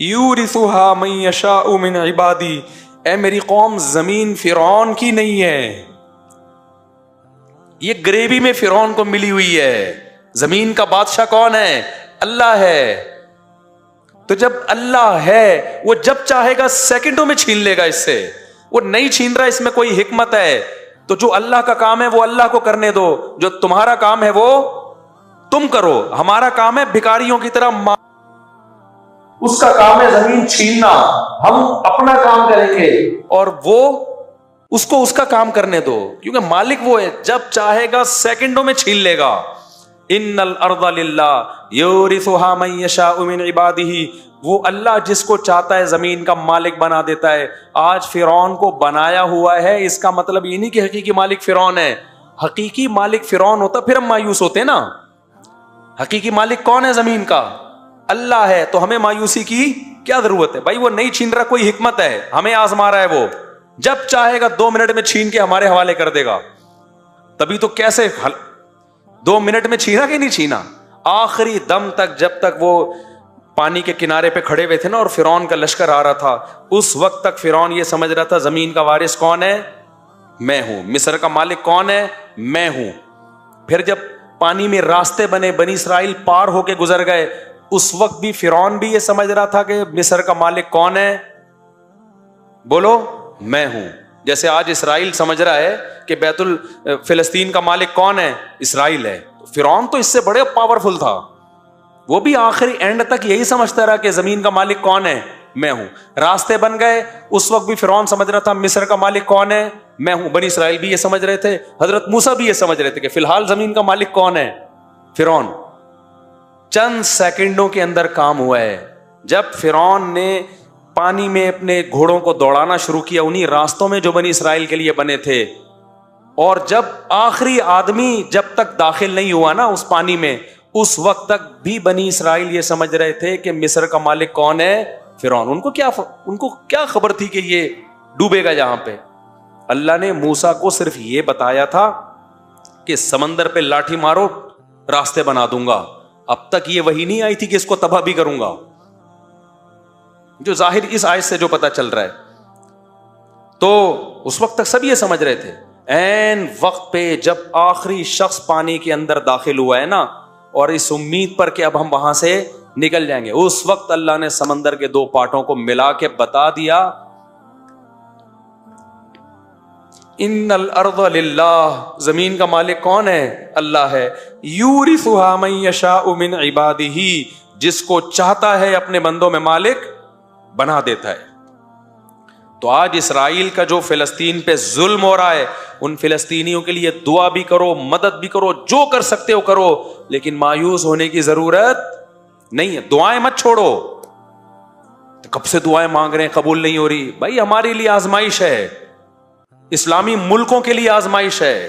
یورثھا من یشاء من عبادی، اے میری قوم زمین فرعون کی نہیں ہے، یہ گریوی میں فرعون کو ملی ہوئی ہے. زمین کا بادشاہ کون ہے؟ اللہ ہے. تو جب اللہ ہے وہ جب چاہے گا سیکنڈوں میں چھین لے گا اس سے. وہ نہیں چھین رہا، اس میں کوئی حکمت ہے. تو جو اللہ کا کام ہے وہ اللہ کو کرنے دو، جو تمہارا کام ہے وہ تم کرو. ہمارا کام ہے بھکاریوں کی طرح، اس کا کام ہے زمین چھیننا، ہم اپنا کام کریں گے اور وہ اس کو اس کا کام کرنے دو، کیونکہ مالک وہ ہے، جب چاہے گا سیکنڈوں میں چھین لے گا. ان الارض للہ یورثھا من یشاء من عبادہ، وہ اللہ جس کو چاہتا ہے زمین کا مالک بنا دیتا ہے. آج فرعون کو بنایا ہوا ہے، اس کا مطلب یہ نہیں کہ حقیقی مالک فرعون ہے. حقیقی مالک فرعون ہوتا پھر ہم مایوس ہوتے نا. حقیقی مالک کون ہے زمین کا؟ اللہ ہے. تو ہمیں مایوسی کی کیا ضرورت ہے بھائی؟ وہ نہیں چھین رہا، کوئی حکمت ہے، ہمیں آزما رہا ہے. وہ جب چاہے گا 2 منٹ میں چھین کے ہمارے حوالے کر دے گا. تبھی تو کیسے 2 منٹ میں چھینا کہ نہیں چھینا؟ آخری دم تک، جب تک وہ پانی کے کنارے پہ کھڑے ہوئے تھے نا اور فرعون کا لشکر آ رہا تھا، اس وقت تک فرعون یہ سمجھ رہا تھا زمین کا وارث کون ہے؟ میں ہوں. مصر کا مالک کون ہے؟ میں ہوں. پھر جب پانی میں راستے بنے، بنی اسرائیل پار ہو کے گزر گئے، اس وقت بھی فرعون بھی یہ سمجھ رہا تھا کہ مصر کا مالک کون ہے؟ بولو، میں ہوں. جیسے آج اسرائیل سمجھ رہا ہے کہ بیت فلسطین کا مالک کون ہے؟ اسرائیل ہے. فرعون تو اس سے بڑے پاورفل تھا، وہ بھی آخری اینڈ تک یہی سمجھتا رہا کہ زمین کا مالک کون ہے؟ میں ہوں. راستے بن گئے، اس وقت بھی فرعون سمجھ رہا تھا مصر کا مالک کون ہے؟ میں ہوں. بنی اسرائیل بھی یہ سمجھ رہے تھے، حضرت موسیٰ بھی یہ سمجھ رہے تھے کہ فی الحال زمین کا مالک کون ہے؟ فرعون. چند سیکنڈوں کے اندر کام ہوا ہے. جب فرعون نے پانی میں اپنے گھوڑوں کو دوڑانا شروع کیا انہی راستوں میں جو بنی اسرائیل کے لیے بنے تھے، اور جب آخری آدمی جب تک داخل نہیں ہوا نا اس پانی میں، اس وقت تک بھی بنی اسرائیل یہ سمجھ رہے تھے کہ مصر کا مالک کون ہے؟ فرعون. ان کو کیا خبر تھی کہ یہ ڈوبے گا یہاں پہ؟ اللہ نے موسیٰ کو صرف یہ بتایا تھا کہ سمندر پہ لاٹھی مارو راستے بنا دوں گا. اب تک یہ وحی نہیں آئی تھی کہ اس کو تباہ بھی کروں گا، جو ظاہر اس آیت سے جو پتا چل رہا ہے. تو اس وقت تک سب یہ سمجھ رہے تھے. این وقت پہ جب آخری شخص پانی کے اندر داخل ہوا ہے نا، اور اس امید پر کہ اب ہم وہاں سے نکل جائیں گے، اس وقت اللہ نے سمندر کے 2 پارٹوں کو ملا کے بتا دیا ان الارض للہ، زمین کا مالک کون ہے؟ اللہ ہے. یورثھا من یشاء من عبادہ، جس کو چاہتا ہے اپنے بندوں میں مالک بنا دیتا ہے. تو آج اسرائیل کا جو فلسطین پہ ظلم ہو رہا ہے، ان فلسطینیوں کے لیے دعا بھی کرو، مدد بھی کرو، جو کر سکتے ہو کرو، لیکن مایوس ہونے کی ضرورت نہیں ہے. دعائیں مت چھوڑو. کب سے دعائیں مانگ رہے ہیں، قبول نہیں ہو رہی. بھائی ہمارے لیے آزمائش ہے، اسلامی ملکوں کے لیے آزمائش ہے.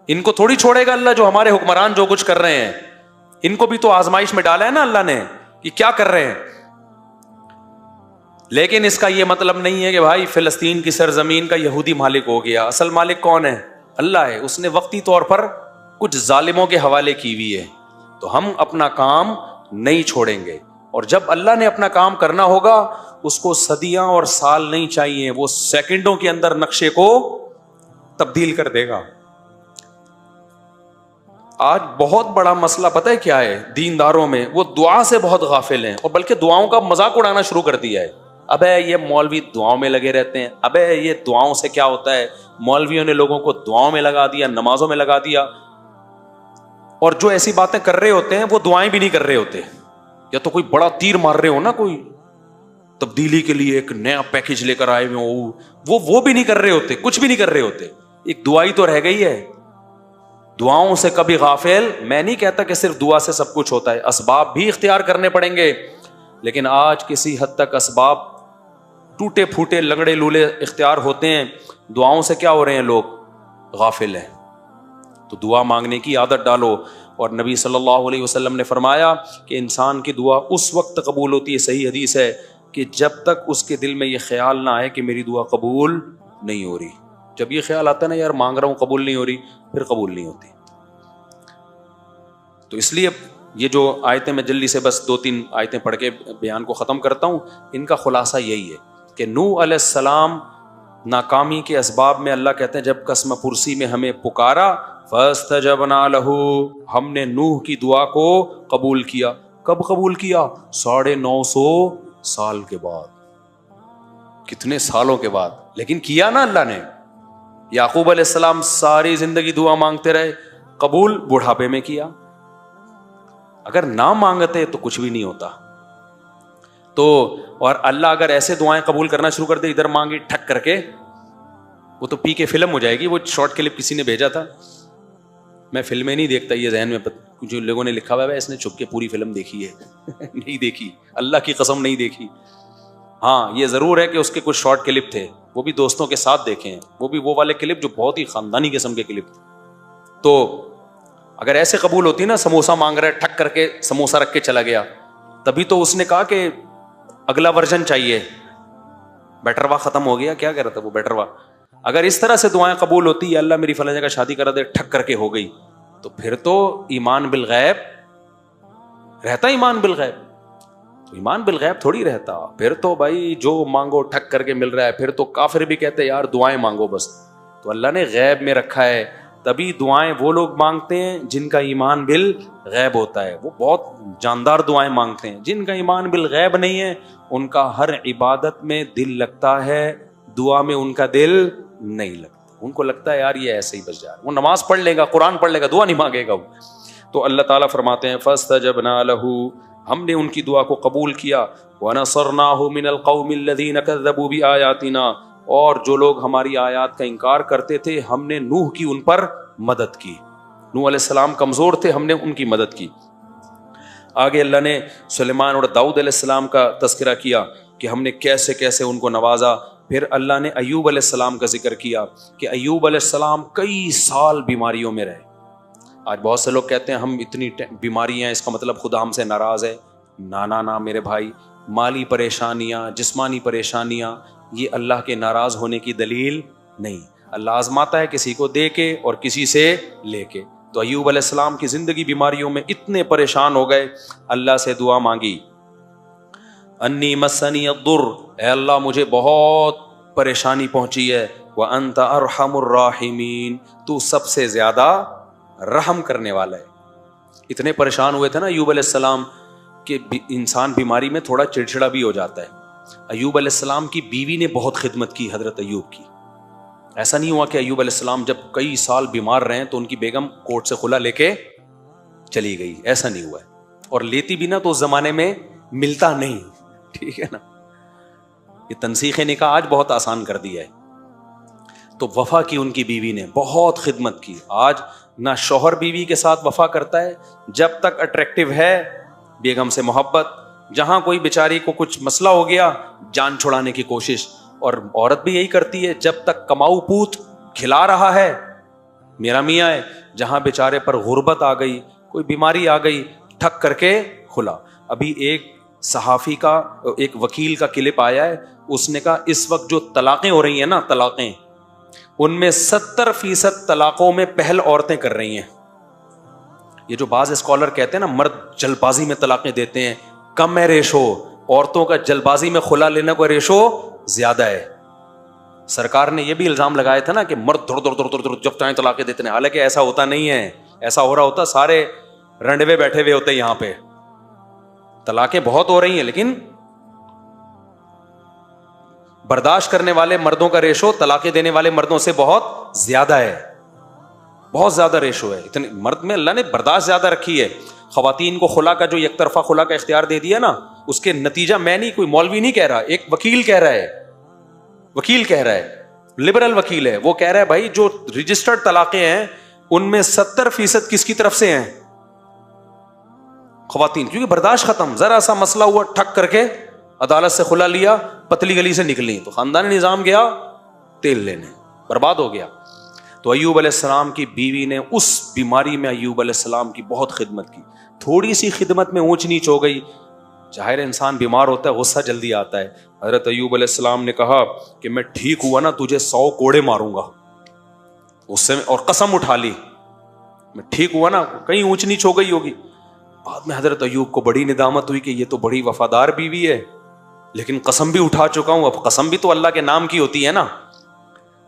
ان کو تھوڑی چھوڑے گا اللہ، جو ہمارے حکمران جو کچھ کر رہے ہیں، ان کو بھی تو آزمائش میں ڈالا ہے نا اللہ نے کہ کیا کر رہے ہیں. لیکن اس کا یہ مطلب نہیں ہے کہ بھائی فلسطین کی سرزمین کا یہودی مالک ہو گیا. اصل مالک کون ہے؟ اللہ ہے. اس نے وقتی طور پر کچھ ظالموں کے حوالے کی ہوئی ہے. تو ہم اپنا کام نہیں چھوڑیں گے، اور جب اللہ نے اپنا کام کرنا ہوگا اس کو صدیاں اور سال نہیں چاہیے، وہ سیکنڈوں کے اندر نقشے کو تبدیل کر دے گا. آج بہت بڑا مسئلہ پتہ ہے کیا ہے دینداروں میں؟ وہ دعا سے بہت غافل ہیں، اور بلکہ دعاؤں کا مذاق اڑانا شروع کر دیا ہے. ابے یہ مولوی دعاؤں میں لگے رہتے ہیں، ابے یہ دعاؤں سے کیا ہوتا ہے؟ مولویوں نے لوگوں کو دعاؤں میں لگا دیا، نمازوں میں لگا دیا. اور جو ایسی باتیں کر رہے ہوتے ہیں وہ دعائیں بھی نہیں کر رہے ہوتے، یا تو کوئی بڑا تیر مار رہے ہو نا، کوئی تبدیلی کے لیے ایک نیا پیکج لے کر آئے ہوئے ہو، وہ بھی نہیں کر رہے ہوتے، کچھ بھی نہیں کر رہے ہوتے. ایک دعائی تو رہ گئی ہے. دعاؤں سے کبھی غافل. میں نہیں کہتا کہ صرف دعا سے سب کچھ ہوتا ہے، اسباب بھی اختیار کرنے پڑیں گے، لیکن آج کسی حد تک اسباب ٹوٹے پھوٹے لنگڑے لولے اختیار ہوتے ہیں. دعاؤں سے کیا ہو رہے ہیں؟ لوگ غافل ہیں. تو دعا مانگنے کی عادت ڈالو. اور نبی صلی اللہ علیہ وسلم نے فرمایا کہ انسان کی دعا اس وقت قبول ہوتی ہے، صحیح حدیث ہے، کہ جب تک اس کے دل میں یہ خیال نہ آئے کہ میری دعا قبول نہیں ہو رہی. جب یہ خیال آتا ہے نا یار مانگ رہا ہوں قبول نہیں ہو رہی، پھر قبول نہیں ہوتی. تو اس لیے یہ جو آیتیں میں جلدی سے بس 2-3 آیتیں پڑھ کے بیان کو ختم کرتا ہوں. ان کا خلاصہ یہی ہے کہ نوح علیہ السلام ناکامی کے اسباب میں اللہ کہتے ہیں جب قسم پرسی میں ہمیں پکارا فاستجبنا لہ، ہم نے نوح کی دعا کو قبول کیا. کب قبول کیا؟ 950 سال کے بعد. کتنے سالوں کے بعد، لیکن کیا نا اللہ نے. یعقوب علیہ السلام ساری زندگی دعا مانگتے رہے، قبول بڑھاپے میں کیا. اگر نہ مانگتے تو کچھ بھی نہیں ہوتا. تو اور اللہ اگر ایسے دعائیں قبول کرنا شروع کر دے، ادھر مانگی ٹھک کر کے، وہ تو پی کے فلم ہو جائے گی. وہ شارٹ کلپ کسی نے بھیجا تھا، میں فلمیں نہیں دیکھتا، یہ ذہن میں جو لوگوں نے لکھا ہوا ہے اس نے چھپ کے پوری فلم دیکھی ہے. نہیں دیکھی، اللہ کی قسم نہیں دیکھی. ہاں یہ ضرور ہے کہ اس کے کچھ شارٹ کلپ تھے، وہ بھی دوستوں کے ساتھ دیکھے ہیں، وہ بھی وہ والے کلپ جو بہت ہی خاندانی قسم کے کلپ تھے. تو اگر ایسے قبول ہوتی نا، سموسہ مانگ رہا ہے ٹھک کر کے سموسہ رکھ کے چلا گیا، تبھی تو اس نے کہا کہ اگلا ورژن چاہیے. بیٹروا ختم ہو گیا، کیا کہہ رہا تھا وہ بیٹروا. اگر اس طرح سے دعائیں قبول ہوتی، اللہ میری فلاں جگہ شادی کرا دے، ٹھک کر کے ہو گئی، تو پھر تو ایمان بالغیب رہتا. ایمان بالغیب تو ایمان بالغیب تھوڑی رہتا. پھر تو بھائی جو مانگو ٹھک کر کے مل رہا ہے. پھر تو کافر بھی کہتے یار دعائیں مانگو بس. تو اللہ نے غیب میں رکھا ہے. تبھی دعائیں وہ لوگ مانگتے ہیں جن کا ایمان بالغیب ہوتا ہے، وہ بہت جاندار دعائیں مانگتے ہیں. جن کا ایمان بالغیب نہیں ہے، ان کا ہر عبادت میں دل لگتا ہے، دعا میں ان کا دل نہیں لگتا. ان کو لگتا ہے یار یہ ایسے ہی بس جا رہا، وہ نماز پڑھ لے گا، قرآن پڑھ لے گا، دعا نہیں مانگے گا. تو اللہ تعالیٰ فرماتے ہیں فاستجبنا لہ، ہم نے ان کی دعا کو قبول کیا. ونصرناہ من القوم الذین کذبوا بآیاتنا، اور جو لوگ ہماری آیات کا انکار کرتے تھے ہم نے نوح کی ان پر مدد کی. نوح علیہ السلام کمزور تھے، ہم نے ان کی مدد کی. آگے اللہ نے سلیمان اور داؤد علیہ السلام کا تذکرہ کیا کہ ہم نے کیسے کیسے ان کو نوازا. پھر اللہ نے ایوب علیہ السلام کا ذکر کیا کہ ایوب علیہ السلام کئی سال بیماریوں میں رہے. آج بہت سے لوگ کہتے ہیں ہم اتنی بیماری ہیں اس کا مطلب خدا ہم سے ناراض ہے. نہ میرے بھائی، مالی پریشانیاں، جسمانی پریشانیاں، یہ اللہ کے ناراض ہونے کی دلیل نہیں. اللہ آزماتا ہے کسی کو دے کے اور کسی سے لے کے. تو ایوب علیہ السلام کی زندگی بیماریوں میں اتنے پریشان ہو گئے، اللہ سے دعا مانگی. انی مسنی الضر، اے اللہ مجھے بہت پریشانی پہنچی ہے. وانت ارحم الراحمین، تو سب سے زیادہ رحم کرنے والا ہے. اتنے پریشان ہوئے تھے نا ایوب علیہ السلام کہ انسان بیماری میں تھوڑا چڑچڑا بھی ہو جاتا ہے. ایوب علیہ السلام کی بیوی نے بہت خدمت کی حضرت ایوب کی. ایسا نہیں ہوا کہ ایوب علیہ السلام جب کئی سال بیمار رہے تو ان کی بیگم کورٹ سے خلا لے کے چلی گئی، ایسا نہیں ہوا ہے. اور لیتی بھی نا تو اس زمانے میں ملتا نہیں، ٹھیک ہے نا. یہ تنسیخ نکاح آج بہت آسان کر دیا ہے. تو وفا کی ان کی بیوی نے بہت خدمت کی. آج نہ شوہر بیوی کے ساتھ وفا کرتا ہے، جب تک اٹریکٹیو ہے بیگم سے محبت، جہاں کوئی بیچاری کو کچھ مسئلہ ہو گیا جان چھڑانے کی کوشش. اور عورت بھی یہی کرتی ہے، جب تک کماؤ پوت کھلا رہا ہے میرا میاں ہے. جہاں بیچارے پر غربت آ گئی، کوئی بیماری آ گئی، ٹھک کر کے کھلا. ابھی ایک صحافی کا، ایک وکیل کا کلپ آیا ہے، اس نے کہا اس وقت جو طلاقیں ہو رہی ہیں نا، طلاقیں، ان میں 70% طلاقوں میں پہل عورتیں کر رہی ہیں. یہ جو بعض اسکالر کہتے ہیں نا مرد جلد بازی میں طلاقیں دیتے ہیں، کم ہے ریشو. عورتوں کا جلد بازی میں خلا لینے کا ریشو زیادہ ہے. سرکار نے یہ بھی الزام لگایا تھا نا کہ مرد دھڑ جب چاہیں طلاقیں دیتے ہیں. حالانکہ ایسا ہوتا نہیں ہے. ایسا ہو رہا ہوتا سارے رنڈوے بیٹھے ہوئے ہوتے یہاں پہ. طلاقیں بہت ہو رہی ہیں لیکن برداشت کرنے والے مردوں کا ریشو طلاقیں دینے والے مردوں سے بہت زیادہ ہے. بہت زیادہ ریشو ہے. اتنے مرد میں اللہ نے برداشت زیادہ رکھی ہے. خواتین کو خلا کا جو یک طرفہ خلا کا اختیار دے دیا نا، اس کے نتیجہ میں نہیں، کوئی مولوی نہیں کہہ رہا، ایک وکیل کہہ رہا ہے. وکیل کہہ رہا ہے، لبرل وکیل ہے، وہ کہہ رہا ہے بھائی جو رجسٹرڈ طلاقیں ہیں ان میں 70% کس کی طرف سے ہیں؟ خواتین. کیونکہ برداشت ختم. ذرا سا مسئلہ ہوا ٹھک کر کے عدالت سے خلا لیا، پتلی گلی سے نکلی تو خاندانی نظام گیا تیل لینے، برباد ہو گیا. تو ایوب علیہ السلام کی بیوی نے اس بیماری میں ایوب علیہ السلام کی بہت خدمت کی. تھوڑی سی خدمت میں اونچ نیچ ہو گئی. ظاہر انسان بیمار ہوتا ہے، غصہ جلدی آتا ہے. حضرت ایوب علیہ السلام نے کہا کہ میں ٹھیک ہوا نا تجھے 100 کوڑے ماروں گا. اس سے اور قسم اٹھا لی، میں ٹھیک ہوا نا. کہیں اونچ نیچ ہو گئی ہوگی. بعد میں حضرت ایوب کو بڑی ندامت ہوئی کہ یہ تو بڑی وفادار بیوی ہے، لیکن قسم بھی اٹھا چکا ہوں. اب قسم بھی تو اللہ کے نام کی ہوتی ہے نا،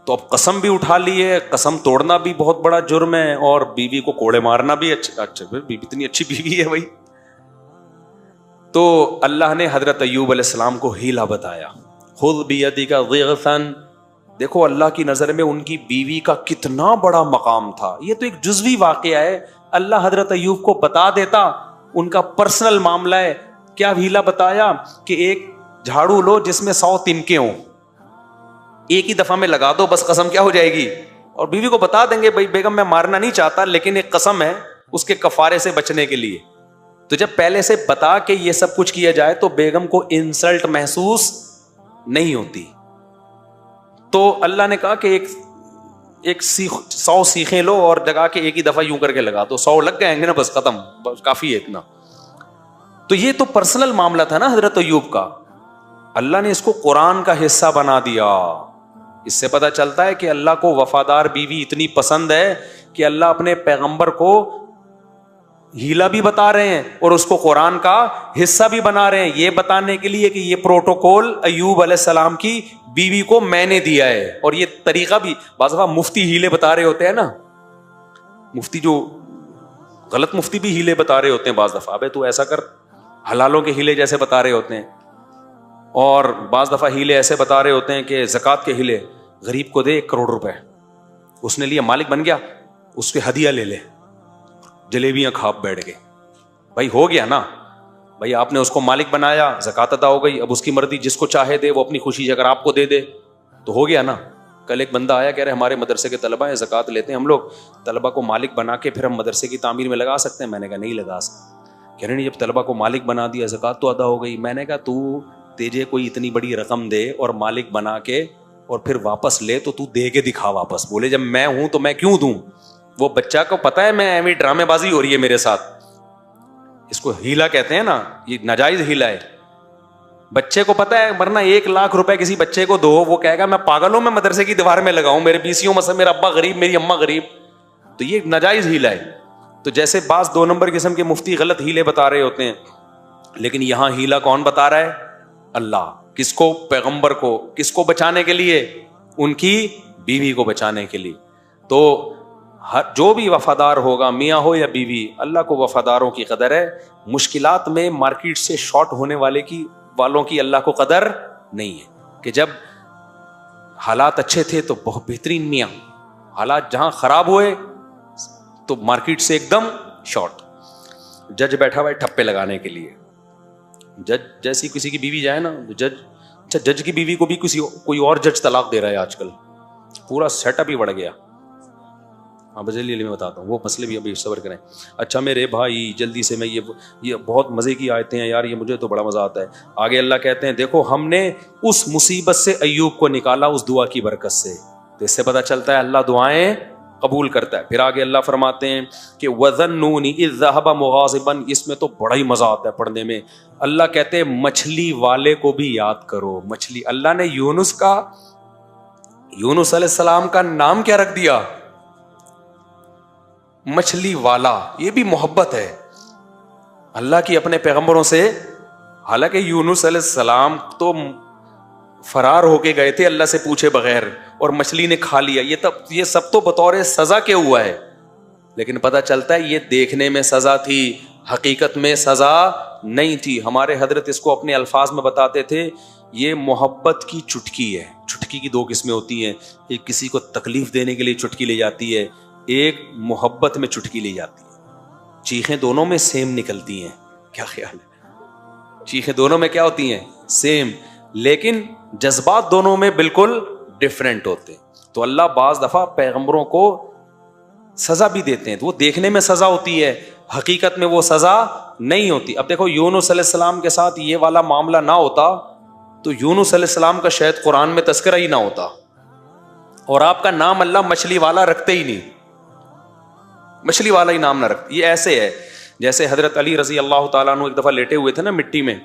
تو اب قسم بھی اٹھا لی ہے، قسم توڑنا بھی بہت بڑا جرم ہے، اور بیوی کو کوڑے مارنا بھی اچھا بیوی اتنی اچھی بیوی ہے بھائی. تو اللہ نے حضرت ایوب علیہ السلام کو ہیلا بتایا. خذ بیدک ضغثا، دیکھو اللہ کی نظر میں ان کی بیوی کا کتنا بڑا مقام تھا. یہ تو ایک جزوی واقعہ ہے، اللہ حضرت ایوب کو بتا دیتا ان کا پرسنل معاملہ ہے. کیا ہیلا بتایا کہ ایک جھاڑو لو جس میں 100 تنکے ہوں، ایک ہی دفعہ میں لگا دو، بس قسم کیا ہو جائے گی. اور بیوی کو بتا دیں گے بھائی بیگم میں مارنا نہیں چاہتا، لیکن ایک قسم ہے اس کے کفارے سے بچنے کے لیے. تو جب پہلے سے بتا کے یہ سب کچھ کیا جائے تو بیگم کو انسلٹ محسوس نہیں ہوتی. تو اللہ نے کہا کہ ایک 100 سیخیں لو اور جگا کے ایک ہی دفعہ یوں کر کے لگا دو، 100 لگ گئے گے نا، بس ختم، بس کافی ہے اتنا. تو یہ تو پرسنل معاملہ تھا نا حضرت ایوب کا، اللہ نے اس کو قرآن کا حصہ بنا دیا. اس سے پتہ چلتا ہے کہ اللہ کو وفادار بیوی اتنی پسند ہے کہ اللہ اپنے پیغمبر کو ہیلا بھی بتا رہے ہیں اور اس کو قرآن کا حصہ بھی بنا رہے ہیں، یہ بتانے کے لیے کہ یہ پروٹوکول ایوب علیہ السلام کی بیوی کو میں نے دیا ہے. اور یہ طریقہ بھی بعض دفعہ مفتی ہیلے بتا رہے ہوتے ہیں نا، مفتی جو غلط مفتی بھی ہیلے بتا رہے ہوتے ہیں بعض دفعہ، ابے تو ایسا کر، حلالوں کے ہیلے جیسے بتا رہے ہوتے ہیں. اور بعض دفعہ ہیلے ایسے بتا رہے ہوتے ہیں کہ زکوٰۃ کے ہیلے، غریب کو دے 1 کروڑ روپے، اس نے لیا، مالک بن گیا، اس کے ہدیہ لے لے، جلیبیاں کھا بیٹھ گئے. بھائی ہو گیا نا، بھائی آپ نے اس کو مالک بنایا، زکوٰۃ ادا ہو گئی، اب اس کی مرضی، جس کو چاہے دے، وہ اپنی خوشی سے اگر آپ کو دے دے تو ہو گیا نا. کل ایک بندہ آیا کہہ رہے ہمارے مدرسے کے طلبہ ہیں، زکوٰۃ لیتے ہیں ہم لوگ، طلبہ کو مالک بنا کے پھر ہم مدرسے کی تعمیر میں لگا سکتے ہیں؟ میں نے کہا نہیں لگا سکتے. کہہ رہے نہیں، جب طلبہ کو مالک بنا دیا، زکوٰۃ تو ادا ہو گئی. میں نے کہا تو تجھے کوئی اتنی بڑی رقم دے اور مالک بنا کے اور پھر واپس لے تو تو دے کے دکھا واپس. بولے جب میں ہوں تو میں کیوں دوں؟ وہ بچہ کو پتا ہے میں ایویں ڈرامے بازی ہو رہی ہے میرے ساتھ، اس کو ہیلا کہتے ہیں نا، یہ ناجائز ہیلا ہے. بچے کو پتا ہے، ورنہ 1 لاکھ روپے کسی بچے کو دو، وہ کہے گا میں پاگل ہوں، میں مدرسے کی دیوار میں لگاؤں، میرے پیسیوں مثلا میرا ابا غریب، میری اماں غریب. تو یہ ناجائز ہیلا ہے. تو جیسے بعض 2 نمبر قسم کے مفتی غلط ہیلے بتا رہے ہوتے ہیں، لیکن یہاں ہیلا کون بتا رہا ہے؟ اللہ. کس کو؟ پیغمبر کو. کس کو بچانے کے لیے؟ ان کی بیوی کو بچانے کے لیے. تو جو بھی وفادار ہوگا، میاں ہو یا بیوی، اللہ کو وفاداروں کی قدر ہے. مشکلات میں مارکیٹ سے شارٹ ہونے والوں کی اللہ کو قدر نہیں ہے. کہ جب حالات اچھے تھے تو بہت بہترین میاں، حالات جہاں خراب ہوئے تو مارکیٹ سے ایک دم شارٹ. جج بیٹھا ہوا ہے ٹھپے لگانے کے لیے. جج جیسی کسی کی بیوی جائے نا، جج کی بیوی کو بھی کوئی اور جج طلاق دے رہا ہے آج کل، پورا سیٹ اپ ہی بڑھ گیا. ہاں بجلی میں بتاتا ہوں، وہ مسئلے بھی ابھی صبر کریں. اچھا میرے بھائی جلدی سے، میں یہ بہت مزے کی آیتیں ہیں یار، یہ مجھے تو بڑا مزہ آتا ہے. آگے اللہ کہتے ہیں دیکھو ہم نے اس مصیبت سے ایوب کو نکالا اس دعا کی برکت سے. تو اس سے پتہ چلتا ہے اللہ دعائیں قبول کرتا ہے. پھر آگے اللہ فرماتے ہیں کہ وَظَنُّونِ إِذْ ذَهَبَ مُغَاضِبًا، اس میں تو بڑا ہی مزہ آتا ہے پڑھنے میں. اللہ کہتے ہیں مچھلی والے کو بھی یاد کرو. مچھلی، اللہ نے یونس علیہ السلام کا نام کیا رکھ دیا؟ مچھلی والا. یہ بھی محبت ہے اللہ کی اپنے پیغمبروں سے. حالانکہ یونس علیہ السلام تو فرار ہو کے گئے تھے اللہ سے پوچھے بغیر، اور مچھلی نے کھا لیا. یہ سب تو بطور سزا کے ہوا ہے، لیکن پتہ چلتا ہے یہ دیکھنے میں سزا تھی، حقیقت میں سزا نہیں تھی. ہمارے حضرت اس کو اپنے الفاظ میں بتاتے تھے، یہ محبت کی چٹکی ہے. چٹکی کی 2 قسمیں ہوتی ہیں، ایک کسی کو تکلیف دینے کے لیے چٹکی لی جاتی ہے، ایک محبت میں چٹکی لی جاتی ہے. چیخیں دونوں میں سیم نکلتی ہیں. کیا خیال ہے؟ چیخیں دونوں میں کیا ہوتی ہیں؟ سیم، لیکن جذبات دونوں میں بالکل ڈفرینٹ ہوتے ہیں. تو اللہ بعض دفعہ پیغمبروں کو سزا بھی دیتے ہیں، تو وہ دیکھنے میں سزا ہوتی ہے، حقیقت میں وہ سزا نہیں ہوتی. اب دیکھو یونس علیہ السلام کے ساتھ یہ والا معاملہ نہ ہوتا تو یونس علیہ السلام کا شاید قرآن میں تذکرہ ہی نہ ہوتا، اور آپ کا نام اللہ مچھلی والا رکھتے ہی نہیں، مچھلی والا ہی نام نہ رکھتے. یہ ایسے ہے جیسے حضرت علی رضی اللہ تعالیٰ عنہ ایک دفعہ لیٹے ہوئے تھے نا مٹی میں،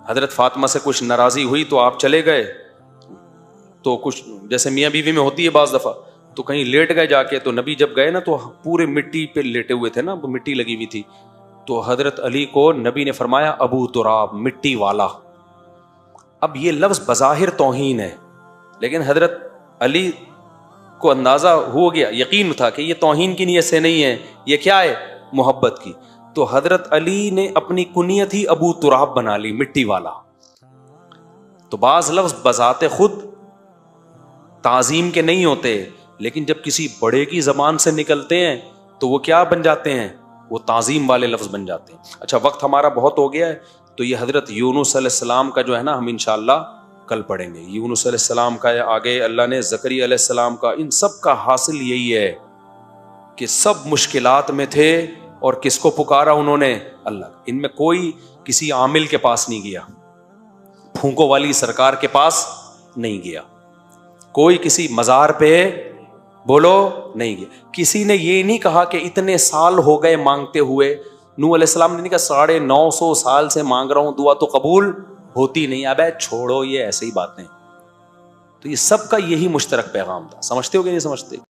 حضرت فاطمہ سے کچھ ناراضی ہوئی تو آپ چلے گئے، تو کچھ جیسے میاں بیوی میں ہوتی ہے بعض دفعہ، تو کہیں لیٹ گئے جا کے. تو نبی جب گئے نا تو پورے مٹی پہ لیٹے ہوئے تھے نا، مٹی لگی ہوئی تھی. تو حضرت علی کو نبی نے فرمایا ابو تراب، مٹی والا. اب یہ لفظ بظاہر توہین ہے، لیکن حضرت علی کو اندازہ ہو گیا، یقین تھا کہ یہ توہین کی نیت سے نہیں ہے، یہ کیا ہے؟ محبت کی. تو حضرت علی نے اپنی کنیت ہی ابو تراب بنا لی، مٹی والا. تو بعض لفظ بذات خود تعظیم کے نہیں ہوتے، لیکن جب کسی بڑے کی زبان سے نکلتے ہیں تو وہ کیا بن جاتے ہیں؟ وہ تعظیم والے لفظ بن جاتے ہیں. اچھا، وقت ہمارا بہت ہو گیا ہے، تو یہ حضرت یونس علیہ السلام کا جو ہے نا ہم انشاءاللہ کل پڑھیں گے. یونس علیہ السلام کا ہے، آگے اللہ نے زکریا علیہ السلام کا. ان سب کا حاصل یہی ہے کہ سب مشکلات میں تھے اور کس کو پکارا انہوں نے؟ اللہ. ان میں کوئی کسی عامل کے پاس نہیں گیا، پھونکوں والی سرکار کے پاس نہیں گیا، کوئی کسی مزار پہ بولو نہیں گیا. کسی نے یہ نہیں کہا کہ اتنے سال ہو گئے مانگتے ہوئے. نوح علیہ السلام نے نہیں کہا 950 سال سے مانگ رہا ہوں، دعا تو قبول ہوتی نہیں. اب چھوڑو یہ ایسے ہی باتیں. تو یہ سب کا یہی مشترک پیغام تھا. سمجھتے ہو کہ نہیں سمجھتے؟